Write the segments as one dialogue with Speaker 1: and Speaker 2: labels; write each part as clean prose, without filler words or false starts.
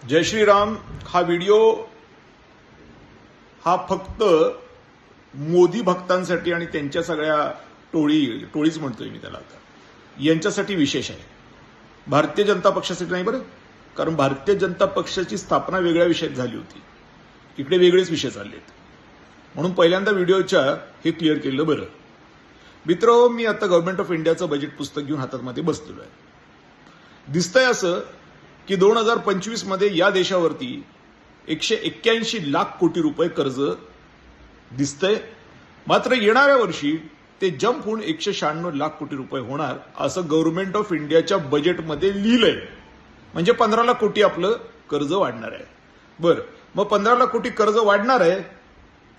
Speaker 1: जय श्रीराम. हा व्हिडिओ हा फक्त मोदी भक्तांसाठी आणि त्यांच्या सगळ्या टोळीच म्हणतोय मी त्याला आता, यांच्यासाठी विशेष आहे. भारतीय जनता पक्षासाठी नाही बरं, कारण भारतीय जनता पक्षाची स्थापना वेगळ्या विषयात झाली होती, इकडे वेगळेच विषय चाललेत. म्हणून पहिल्यांदा व्हिडिओच्या हे क्लिअर केलं बरं. मित्र, मी आता गव्हर्नमेंट ऑफ इंडियाचं बजेट पुस्तक घेऊन हातामध्ये बसलेलो आहे. दिसतंय असं की 2025 मध्ये या देशावरती 181 लाख कोटी रुपये कर्ज दिसतंय. मात्र येणाऱ्या वर्षी ते जंप होऊन 196 लाख कोटी रुपये होणार असं गव्हर्नमेंट ऑफ इंडियाच्या बजेटमध्ये लिहिलंय. म्हणजे 15 लाख कोटी आपलं कर्ज वाढणार आहे. बरं, मग 15 लाख कोटी कर्ज वाढणार आहे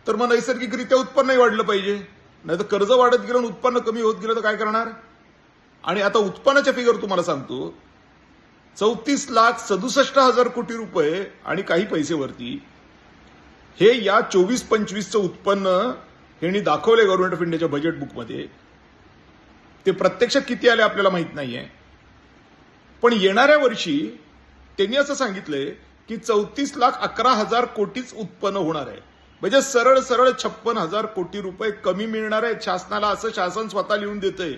Speaker 1: तर मग नैसर्गिकरित्या उत्पन्नही वाढलं पाहिजे. नाही तर कर्ज वाढत गेलं आणि उत्पन्न कमी होत गेलं तर काय करणार? आणि आता उत्पन्नाच्या फिगर तुम्हाला सांगतो, 34,67,000 कोटी रुपये आणि काही पैसेवरती हे या 24-25चं उत्पन्न यांनी दाखवले गव्हर्नमेंट ऑफ इंडियाच्या बजेट बुकमध्ये. ते प्रत्यक्षात किती आले आपल्याला माहित नाहीये, पण येणाऱ्या वर्षी त्यांनी असं सांगितलंय की 34,11,000 कोटीच उत्पन्न होणार आहे. म्हणजे सरळ 56,000 कोटी रुपये कमी मिळणार आहेत शासनाला, असं शासन स्वतः लिहून देतंय.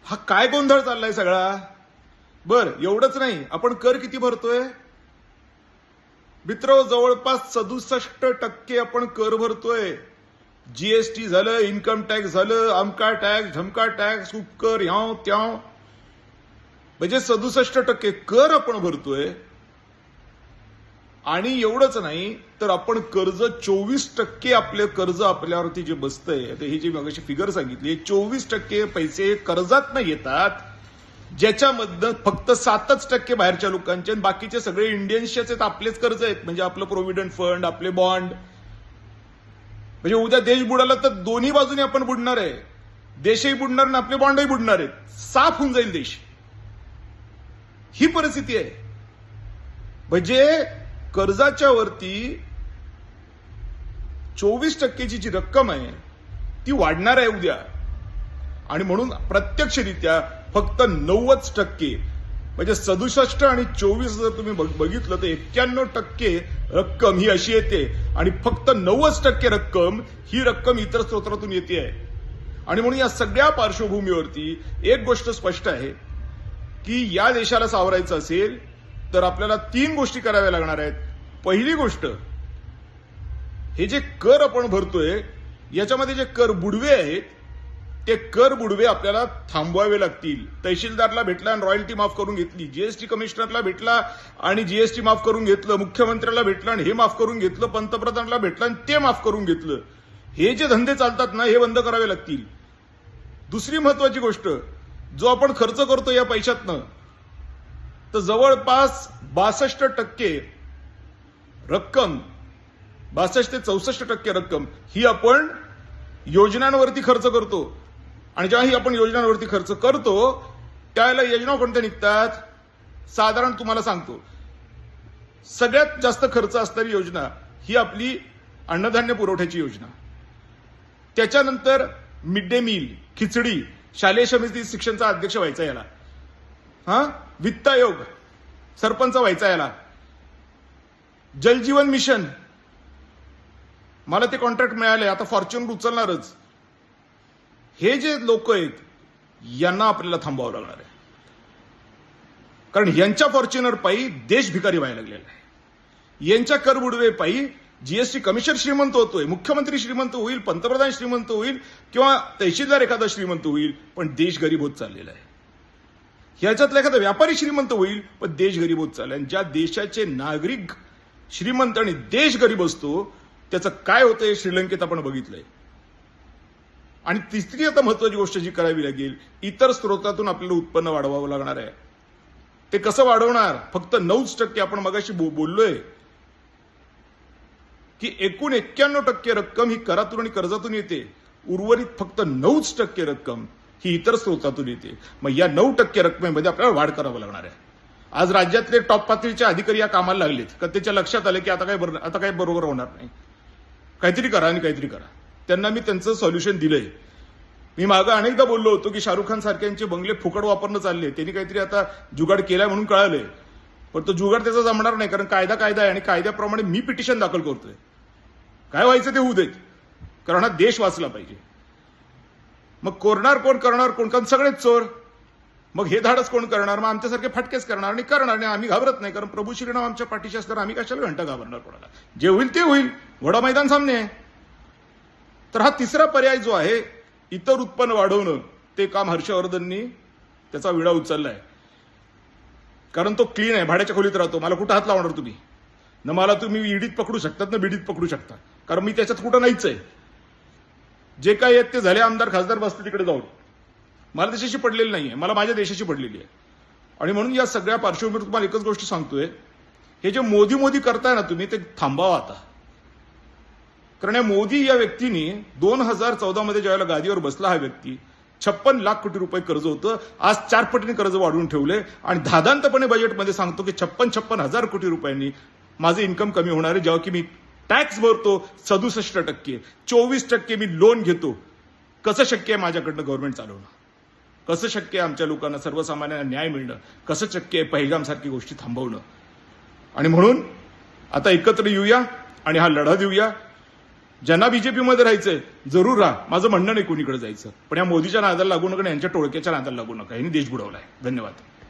Speaker 1: हा काय गोंधळ चाललाय सगळा? बर, एवढंच नाही, आपण कर किती भरतोय मित्र? जवळपास 67% आपण कर भरतोय. जीएसटी झालं, इन्कम टॅक्स झालं, अमका टॅक्स, ढमका टॅक्स, उपकर, ह्याव त्याव, म्हणजे 67% कर आपण भरतोय. आणि एवढंच नाही तर आपण कर्ज 24% आपले कर्ज आपल्यावरती जे बसतंय, ही जी मगाशी फिगर सांगितली, 24% पैसे कर्जात येतात, ज्याच्यामधनं फक्त 7% बाहेरच्या लोकांचे आणि बाकीचे सगळे इंडियन्सचेच आहेत, आपलेच कर्ज आहेत. म्हणजे आपलं प्रोव्हिडंट फंड, आपले बॉन्ड. म्हणजे उद्या देश बुडाला तर दोन्ही बाजूने आपण बुडणार आहे. देशही बुडणार आणि आपले बॉन्डही बुडणार आहेत. साफ होऊन जाईल देश. ही परिस्थिती आहे. म्हणजे कर्जाच्या वरती 24%ची जी रक्कम आहे ती वाढणार आहे उद्या. आणि म्हणून प्रत्यक्षरित्या फक्त 90%, म्हणजे 67 आणि 24 जर तुम्ही बघितलं तर 91% रक्कम ही अशी येते आणि फक्त 90% रक्कम ही रक्कम इतर स्रोतातून येते आहे. आणि म्हणून या सगळ्या पार्श्वभूमीवरती एक गोष्ट स्पष्ट आहे की या देशाला सावरायचं असेल तर आपल्याला 3 गोष्टी कराव्या लागणार आहेत. पहिली गोष्ट, हे जे कर आपण भरतोय याच्यामध्ये जे कर बुडवे आहेत ते कर बुडवे आपल्याला थांबवावे लागतील. तहसीलदारला भेटला आणि रॉयल्टी माफ करून घेतली, जीएसटी कमिशनरला भेटला आणि जीएसटी माफ करून घेतलं, मुख्यमंत्र्याला भेटला आणि हे माफ करून घेतलं, पंतप्रधानाला भेटला आणि ते माफ करून घेतलं. हे जे धंदे चालतात ना, हे बंद करावे लागतील. दुसरी महत्वाची गोष्ट, जो आपण खर्च करतो या पैशातनं, तर जवळपास 62% रक्कम, 62 ते 64% रक्कम ही आपण योजनांवरती खर्च करतो. आणि जेव्हा ही आपण योजनांवरती खर्च करतो त्यावेळेला योजना कोणत्या निघतात? साधारण तुम्हाला सांगतो, सगळ्यात जास्त खर्च असणारी योजना ही आपली अन्नधान्य पुरवठ्याची योजना. त्याच्यानंतर मिड डे मील, खिचडी, शालेय समिती शिक्षणचा अध्यक्ष व्हायचा याला, वित्त आयोग सरपंच व्हायचा याला, जलजीवन मिशन, मला ते कॉन्ट्रॅक्ट मिळाले, आता फॉर्च्युनर उचलणारच. हे जे लोक आहेत यांना आपल्याला थांबवावं लागणार आहे, कारण यांच्या फॉर्च्युनर पायी देश भिकारी व्हायला लागलेला आहे. यांच्या कर बुडवे पायी जीएसटी कमिशनर श्रीमंत होतोय, मुख्यमंत्री श्रीमंत होईल, पंतप्रधान श्रीमंत होईल किंवा तहसीलदार एखादा श्रीमंत होईल, पण देश गरीब होत चाललेला आहे. ह्याच्यातला एखादा व्यापारी श्रीमंत होईल, पण देश गरीब होत चाललाय. आणि ज्या देशाचे नागरिक श्रीमंत आणि देश गरीब असतो त्याचं काय होतंय श्रीलंकेत आपण बघितलंय. आणि तिसरी आता महत्वाची गोष्ट जी करावी लागेल, इतर स्रोतातून आपल्याला उत्पन्न वाढवावं लागणार आहे. ते कसं वाढवणार? फक्त 9% आपण मगाशी बोललोय की एकूण 91% रक्कम ही करातून आणि कर्जातून येते, उर्वरित फक्त 9% रक्कम ही इतर स्रोतातून येते. मग या 9% रकमेमध्ये आपल्याला वाढ करावं लागणार आहे. आज राज्यातले टॉप पातळीचे अधिकारी या कामाला लागलेत का त्याच्या लक्षात आले की आता काय बरोबर होणार नाही, काहीतरी करा आणि काहीतरी करा. त्यांना मी त्यांचं सॉल्युशन दिलंय. मी मागं अनेकदा बोललो होतो की शाहरुख खान सारख्यांचे बंगले फुकट वापरणं चालले, त्यांनी काहीतरी आता जुगाड केलाय म्हणून कळालंय. पण तो जुगाड त्याचा जमणार नाही, कारण कायदा आहे आणि कायद्याप्रमाणे मी पिटिशन दाखल करतोय. काय व्हायचं ते होऊ देत, कारण हा देश वाचला पाहिजे. मग करणार कोण, कारण सगळेच चोर. मग हे धाडस कोण करणार? मग आमच्यासारखे फटकेच करणार आणि आम्ही घाबरत नाही, कारण प्रभू श्रीराम आमच्या पाठीशी असणार. आम्ही कशाला घंटा घाबरणार कोणाला? जे होईल ते होईल, घोडा मैदान सामने आहे. तर हा तिसरा पर्याय जो आहे, इतर उत्पन्न वाढवणं, ते काम हर्षवर्धननी त्याचा विडा उचललाय. कारण तो क्लीन आहे, भाड्याच्या खोलीत राहतो. मला कुठं हात लावणार तुम्ही? न मला तुम्ही ईडीत पकडू शकतात ना बीडीत पकडू शकता, कारण मी त्याच्यात कुठं नाहीच आहे. जे काय आहेत ते झाले आमदार खासदार बसते तिकडे जाऊन. मला त्याच्याशी पडलेली नाहीये, मला माझ्या देशाशी पडलेली आहे. आणि म्हणून या सगळ्या पार्श्वभूमीवर तुम्हाला एकच गोष्ट सांगतोय, हे जे मोदी करताय ना तुम्ही, ते थांबावा आता. कारण या मोदी या व्यक्तीने 2014 मध्ये ज्यावेळेला गादीवर बसला हा व्यक्ती, 56 लाख कोटी रुपये कर्ज होतं. आज 4 पटीने कर्ज वाढवून ठेवले आणि धादांतपणे बजेटमध्ये सांगतो की 56 हजार कोटी रुपयांनी माझं इन्कम कमी होणार आहे, जेव्हा की मी टॅक्स भरतो 67%, 24% मी लोन घेतो. कसं शक्य आहे माझ्याकडनं गव्हर्नमेंट चालवणं? कसं शक्य आहे आमच्या लोकांना, सर्वसामान्यांना न्याय मिळणं? कसं शक्य आहे पहलगाम सारखी गोष्टी थांबवणं? आणि म्हणून आता एकत्र येऊया आणि हा लढा देऊया. ज्यांना बीजेपीमध्ये राहायचंय जरूर राहा, माझं म्हणणं नाही कोणीकडे जायचं, पण या मोदीच्या नादाला लागू नका, यांच्या टोळक्याच्या नादाला लागू नका. यांनी देश बुडवलाय. धन्यवाद.